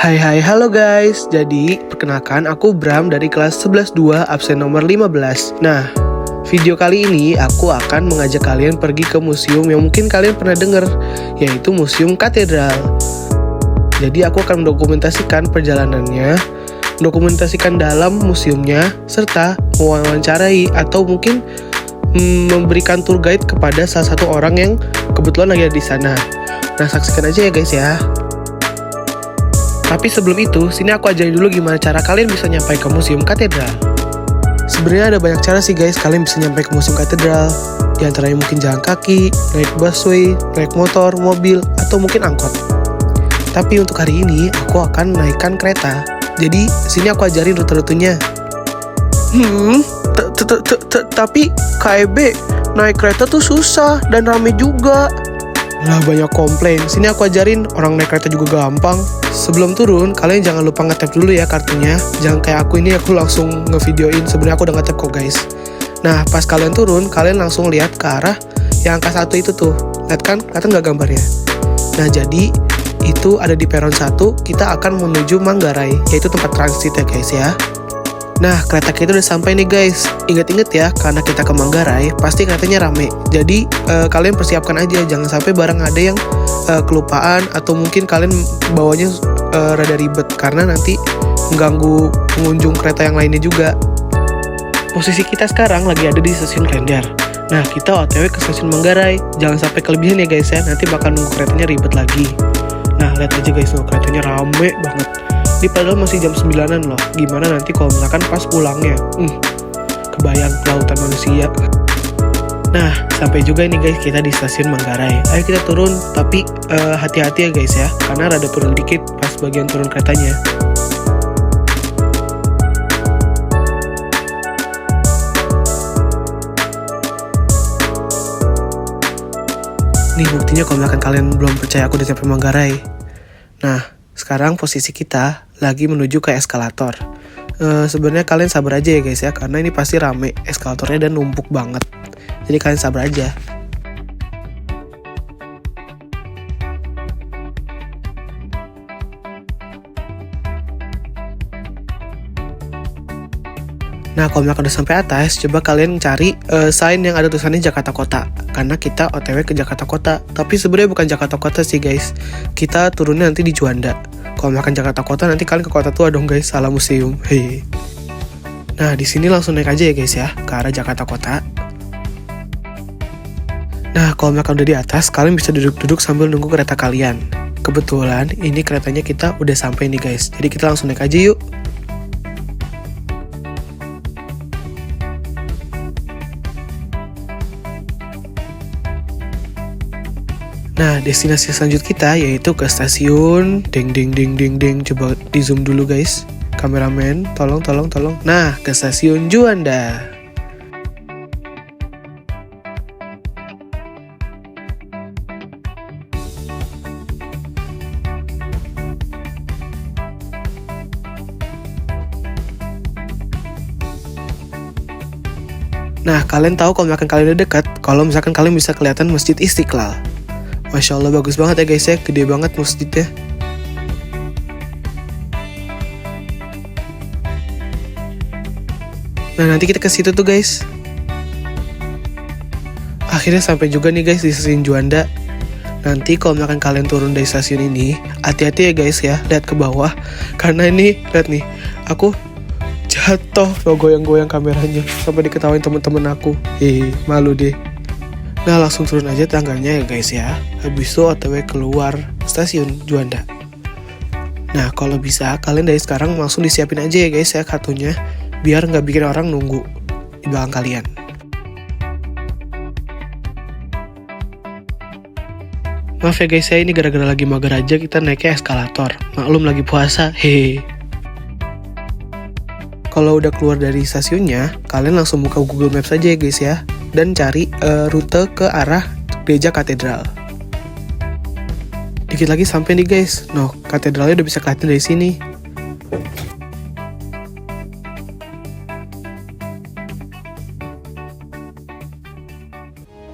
Hai halo guys. Jadi perkenalkan aku Bram dari kelas 11-2 absen nomor 15. Nah, video kali ini aku akan mengajak kalian pergi ke museum yang mungkin kalian pernah dengar, yaitu Museum Katedral. Jadi aku akan mendokumentasikan perjalanannya, mendokumentasikan dalam museumnya, serta mewawancarai atau mungkin memberikan tour guide kepada salah satu orang yang kebetulan lagi ada di sana. Nah, saksikan aja ya guys ya. Tapi sebelum itu, sini aku ajarin dulu gimana cara kalian bisa nyampai ke Museum Katedral. Sebenarnya ada banyak cara sih guys kalian bisa nyampai ke Museum Katedral. Di antaranya mungkin jalan kaki, naik busway, naik motor, mobil, atau mungkin angkot. Tapi untuk hari ini, aku akan naikkan kereta. Jadi, sini aku ajarin rute-rutenya. Tapi KEB, naik kereta tuh susah dan rame juga. Lah banyak komplain, sini aku ajarin orang naik kereta juga gampang. Sebelum turun, kalian jangan lupa nge-tap dulu ya kartunya. Jangan kayak aku ini, aku langsung ngevideoin, sebenarnya aku udah nge-tap kok guys. Nah, pas kalian turun, kalian langsung lihat ke arah yang angka 1 itu tuh. Lihat kan, kelihatan nggak gambarnya? Nah, jadi itu ada di peron 1, kita akan menuju Manggarai, yaitu tempat transit ya guys ya. Nah, kereta kita udah sampai nih guys. Ingat-ingat ya, karena kita ke Manggarai, pasti keretanya rame. Jadi, kalian persiapkan aja, jangan sampai barang ada yang kelupaan, atau mungkin kalian bawanya rada ribet, karena nanti mengganggu pengunjung kereta yang lainnya juga. Posisi kita sekarang lagi ada di stasiun Klender. Nah, kita OTW ke stasiun Manggarai. Jangan sampai kelebihan ya guys ya, nanti bakal nunggu keretanya ribet lagi. Nah, lihat aja guys, keretanya rame banget. Ini padahal masih jam 9-an loh. Gimana nanti kalau misalkan pas pulangnya? Kebayang lautan manusia. Nah, sampai juga ini guys kita di stasiun Manggarai. Ayo kita turun, tapi hati-hati ya guys ya, karena rada turun dikit pas bagian turun keretanya. Nih buktinya kalau misalkan kalian belum percaya aku udah sampai Manggarai. Nah, sekarang posisi kita lagi menuju ke eskalator. Sebenarnya kalian sabar aja ya guys ya, karena ini pasti rame eskalatornya dan numpuk banget. Jadi kalian sabar aja. Nah, kalau misalkan udah sampai atas, coba kalian cari sign yang ada tulisannya Jakarta Kota. Karena kita OTW ke Jakarta Kota. Tapi sebenarnya bukan Jakarta Kota sih guys. Kita turunnya nanti di Juanda. Kalau makan Jakarta Kota, nanti kalian ke kota tua dong guys, salah museum. Hei. Nah, di sini langsung naik aja ya guys ya, ke arah Jakarta Kota. Nah, kalau misalkan udah di atas, kalian bisa duduk-duduk sambil nunggu kereta kalian. Kebetulan, ini keretanya kita udah sampai nih guys. Jadi kita langsung naik aja yuk. Nah, destinasi selanjutnya kita yaitu ke stasiun ding. Coba di zoom dulu guys. Kameramen, tolong. Nah, ke stasiun Juanda. Nah, kalian tahu kalau misalkan kalian udah dekat, kalau misalkan kalian bisa kelihatan Masjid Istiqlal. Masya Allah bagus banget ya guys ya, gede banget masjidnya. Nah, nanti kita ke situ tuh guys. Akhirnya sampai juga nih guys di stasiun Juanda. Nanti kalau misalkan kalian turun dari stasiun ini, hati-hati ya guys ya, lihat ke bawah. Karena ini, lihat nih, aku jatuh, goyang-goyang kameranya sampai diketawain teman-teman aku. Malu deh. Nah, langsung turun aja tangganya ya guys ya. Habis itu OTW keluar stasiun Juanda. Nah, kalau bisa kalian dari sekarang langsung disiapin aja ya guys ya kartunya, biar nggak bikin orang nunggu di belakang kalian. Maaf ya guys ya, ini gara-gara lagi mager aja kita naiknya eskalator. Maklum lagi puasa, hehe. Kalau udah keluar dari stasiunnya, kalian langsung buka Google Maps aja ya guys ya, dan cari rute ke arah gereja katedral. Dikit lagi sampai nih guys. Noh, katedralnya udah bisa kelihatan dari sini.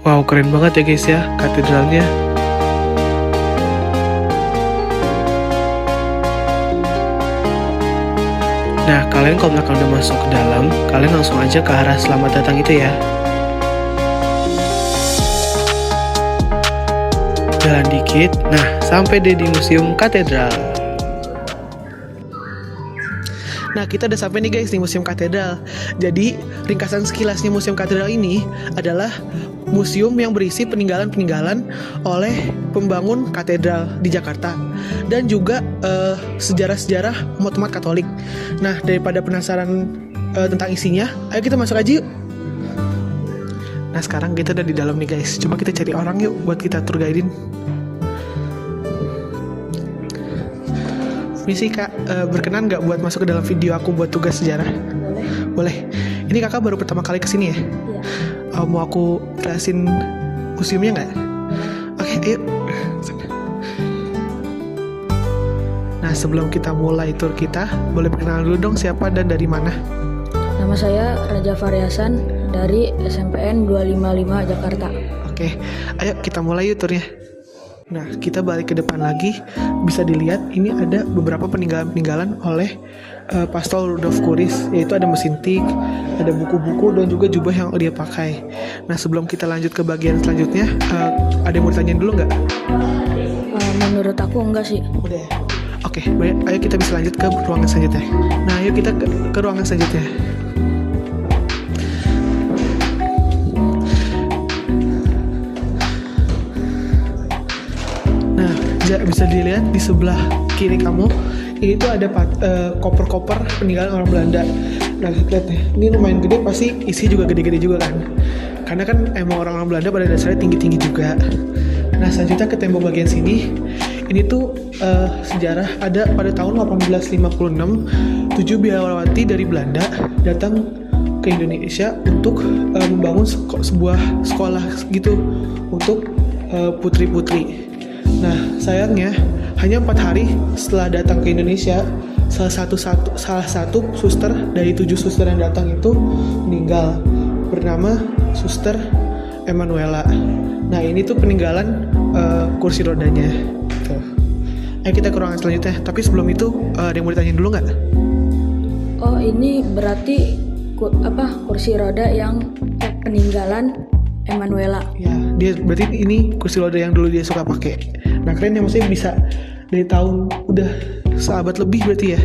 Wow, keren banget ya guys ya katedralnya. Nah, kalian kalau misalkan udah masuk ke dalam, kalian langsung aja ke arah selamat datang itu ya. Jalan dikit, nah sampai deh di Museum Katedral. Nah, kita udah sampai nih guys di Museum Katedral. Jadi, ringkasan sekilasnya Museum Katedral ini adalah museum yang berisi peninggalan-peninggalan oleh pembangun katedral di Jakarta dan juga sejarah-sejarah umat-umat Katolik. Nah, daripada penasaran tentang isinya, ayo kita masuk aja yuk. Nah, sekarang kita udah di dalam nih guys. Coba kita cari orang yuk buat kita tour guide-in. Misi kak, berkenan nggak buat masuk ke dalam video aku buat tugas sejarah? Boleh. Ini kakak baru pertama kali kesini ya? Iya. Mau aku jelasin museumnya nggak? Oke, ayo. Nah, sebelum kita mulai tour kita, boleh perkenalan dulu dong siapa dan dari mana? Nama saya Raja Variasan dari SMPN 255 Jakarta. Oke, ayo kita mulai yuk tournya. Nah, kita balik ke depan lagi. Bisa dilihat ini ada beberapa peninggalan-peninggalan oleh Pastol Rudolf Kuris, yaitu ada mesin tik, ada buku-buku dan juga jubah yang dia pakai. Nah, sebelum kita lanjut ke bagian selanjutnya, ada yang mau ditanyain dulu nggak? Menurut aku enggak sih. Udah ya? Oke, baik, ayo kita bisa lanjut ke ruangan selanjutnya. Nah, ayo kita ke ruangan selanjutnya. Nah, bisa dilihat di sebelah kiri kamu ini tuh ada koper-koper peninggalan orang Belanda. Nah, lihat nih, ini lumayan gede, pasti isi juga gede-gede juga kan. Karena kan emang orang-orang Belanda pada dasarnya tinggi-tinggi juga. Nah, selanjutnya ke tembok bagian sini. Ini tuh sejarah ada pada tahun 1856, 7 biarawati dari Belanda datang ke Indonesia untuk membangun sebuah sekolah gitu untuk putri-putri. Nah, sayangnya hanya 4 hari setelah datang ke Indonesia, salah satu suster dari 7 suster yang datang itu meninggal, bernama Suster Emanuela. Nah, ini tuh peninggalan kursi rodanya. Tuh. Ayo kita ke ruangan selanjutnya. Tapi sebelum itu ada yang mau ditanyain dulu nggak? Oh, ini berarti kursi roda yang peninggalan Emanuela. Ya, dia berarti ini kursi roda yang dulu dia suka pakai. Nah, keren ya, maksudnya bisa dari tahun udah seabad lebih berarti ya,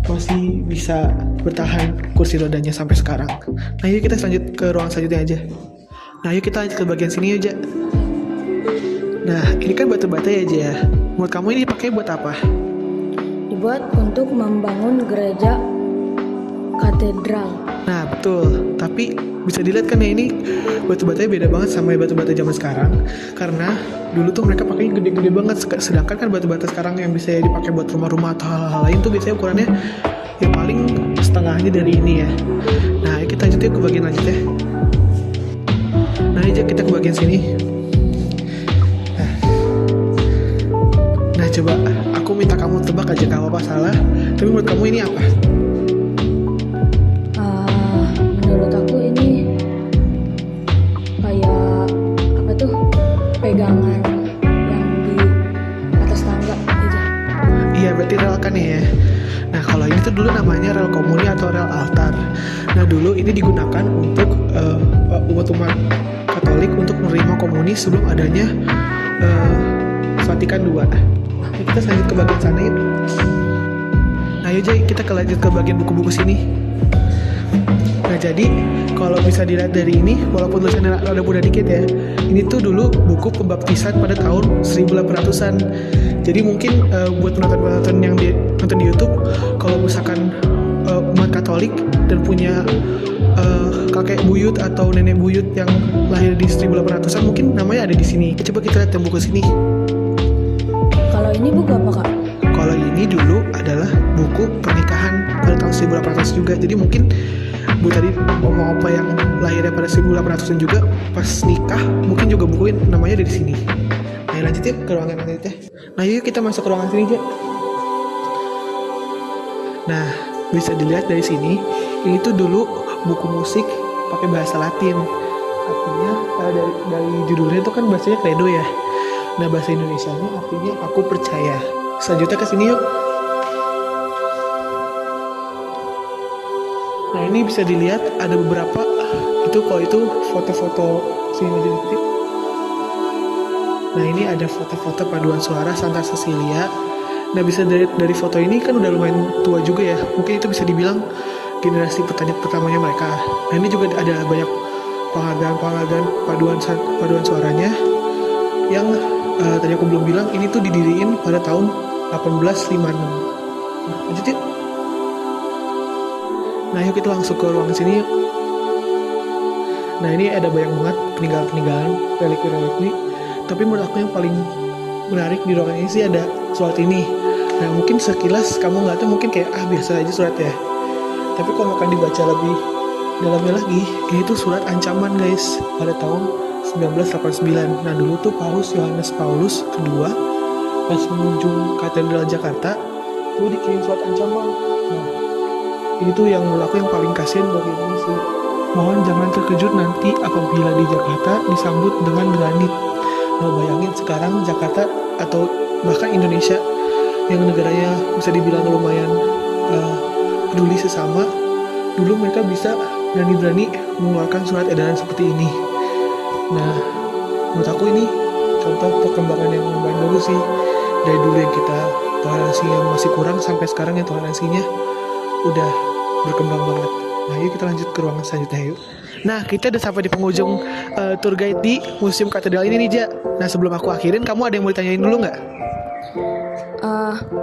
masih bisa bertahan kursi rodanya sampai sekarang. Nah, yuk kita lanjut ke ruang selanjutnya aja. Nah, yuk kita lanjut ke bagian sini aja. Nah, ini kan batu-bata ya aja ya. Menurut kamu ini dipakai buat apa? Dibuat untuk membangun gereja katedral. Nah, betul. Tapi bisa dilihat kan ya, ini batu-batanya beda banget sama batu-bata zaman sekarang. Karena dulu tuh mereka pakai gede-gede banget. Sedangkan kan batu-bata sekarang yang bisa dipakai buat rumah-rumah atau hal-hal lain tuh biasanya ukurannya ya paling setengahnya dari ini ya. Nah, ayo kita lanjut yuk ke bagian lanjutnya. Nah, aja kita ke bagian sini. Nah, coba aku minta kamu tebak aja, kalau apa salah. Tapi menurut kamu ini apa? Menurut aku ini kayak apa tuh, pegangan yang di atas tangga gitu. Iya, berarti rel kan ya. Nah, kalau ini tuh dulu namanya rel komuni atau rel altar. Nah, dulu ini digunakan untuk umat-umat Katolik untuk menerima komuni sebelum adanya Vatikan II. Nah, kita lanjut ke bagian sana yuk. Nah, yuk Jay, kita lanjut ke bagian buku-buku sini. Nah, jadi kalau bisa dilihat dari ini, walaupun tulisannya ada mudah dikit ya, ini tuh dulu buku pembaptisan pada tahun 1800-an. Jadi mungkin buat penonton-penonton yang nonton di YouTube, kalau misalkan umat Katolik dan punya kakek buyut atau nenek buyut yang lahir di 1800-an, mungkin namanya ada di sini. Coba kita lihat yang buku sini. Kalau ini buku apa, Kak? Kalau ini dulu adalah buku pernikahan pada tahun 1800 juga. Jadi mungkin Bu tadi ngomong apa yang lahirnya pada 1800-an juga pas nikah, mungkin juga bukuin namanya dari sini. Nah, lanjut yuk ke ruangan selanjutnya. Nah, yuk kita masuk ke ruangan sini aja. Nah, bisa dilihat dari sini, ini tuh dulu buku musik pakai bahasa Latin. Artinya dari judulnya itu kan bahasanya credo ya. Nah, bahasa Indonesianya artinya aku percaya. Selanjutnya ke sini yuk. Nah ini bisa dilihat ada beberapa itu kalau itu foto-foto sini aja dikit. Nah ini ada foto-foto paduan suara Santa Cecilia. Nah bisa dari foto ini kan udah lumayan tua juga ya. Mungkin itu bisa dibilang generasi petani pertamanya mereka. Nah ini juga ada banyak penghargaan paduan suaranya yang tadi aku belum bilang ini tuh didiriin pada tahun 1856. Nah, lanjut yuk. Nah yuk kita langsung ke ruang sini yuk. Nah ini ada banyak banget peninggalan relikwi. Tapi menurut aku yang paling menarik di ruangan ini sih ada surat ini. Nah mungkin sekilas kamu nggak tahu, mungkin kayak biasa aja surat ya. Tapi kalau akan dibaca lebih dalamnya lagi, ini tuh surat ancaman guys pada tahun 1989. Nah dulu tuh Paus Yohanes Paulus kedua pas mengunjung Katedral Jakarta tuh dikirim surat ancaman. Nah ini tuh yang menurut aku yang paling kasihan bagi Indonesia. Mohon jangan terkejut nanti apabila di Jakarta disambut dengan granit. Nah bayangin sekarang Jakarta atau bahkan Indonesia yang negaranya bisa dibilang lumayan peduli sesama, dulu mereka bisa berani-berani mengeluarkan surat edaran seperti ini. Nah menurut aku ini contoh perkembangan yang lumayan bagus sih. Dari dulu yang kita toleransinya masih kurang sampai sekarang yang toleransinya udah berkembang banget. Nah yuk kita lanjut ke ruangan selanjutnya yuk. Nah kita udah sampai di penghujung tour guide di Museum Katedral ini nih Ja. Nah sebelum aku akhirin, kamu ada yang mau ditanyain dulu nggak?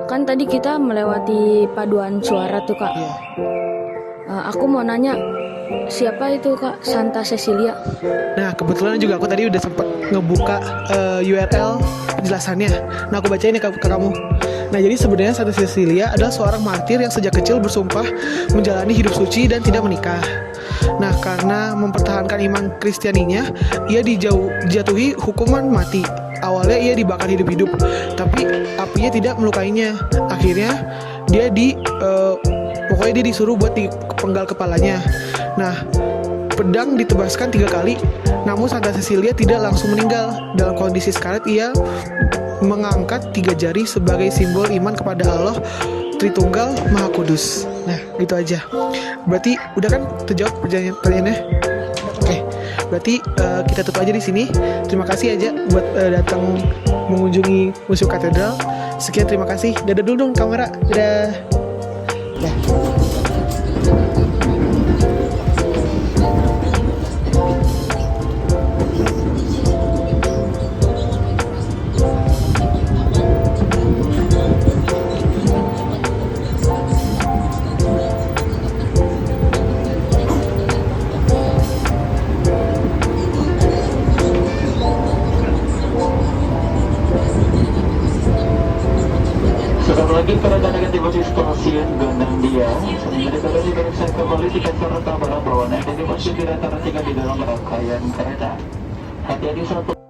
Kan tadi kita melewati paduan suara tuh kak. Iya. Aku mau nanya, siapa itu kak Santa Cecilia? Nah kebetulan juga aku tadi udah sempat ngebuka URL penjelasannya. Nah aku bacain ya ke kamu. Nah jadi sebenarnya Santa Cecilia adalah seorang martir yang sejak kecil bersumpah menjalani hidup suci dan tidak menikah. Nah karena mempertahankan iman Kristianinya, ia dijatuhi hukuman mati. Awalnya ia dibakar hidup-hidup, tapi apinya tidak melukainya. Akhirnya dia pokoknya dia disuruh buat dipenggal kepalanya. Nah pedang ditebaskan 3 kali, namun Santa Cecilia tidak langsung meninggal. Dalam kondisi sekarat ia mengangkat 3 jari sebagai simbol iman kepada Allah Tritunggal Maha Kudus. Nah gitu aja. Berarti udah kan terjawab pertanyaannya? Oke, berarti kita tutup aja di sini. Terima kasih aja buat datang mengunjungi Museum Katedral. Sekian, terima kasih. Dadah dulu dong kamera. Dadah. Dah. Sekali lagi rekan-rekan di posisi stasiun Gondang Dia, mereka diperiksa kembali tiket serta barang bawaan yang dimasuki di antara 3 di dalam rangkaian kereta. Hati-hati satu.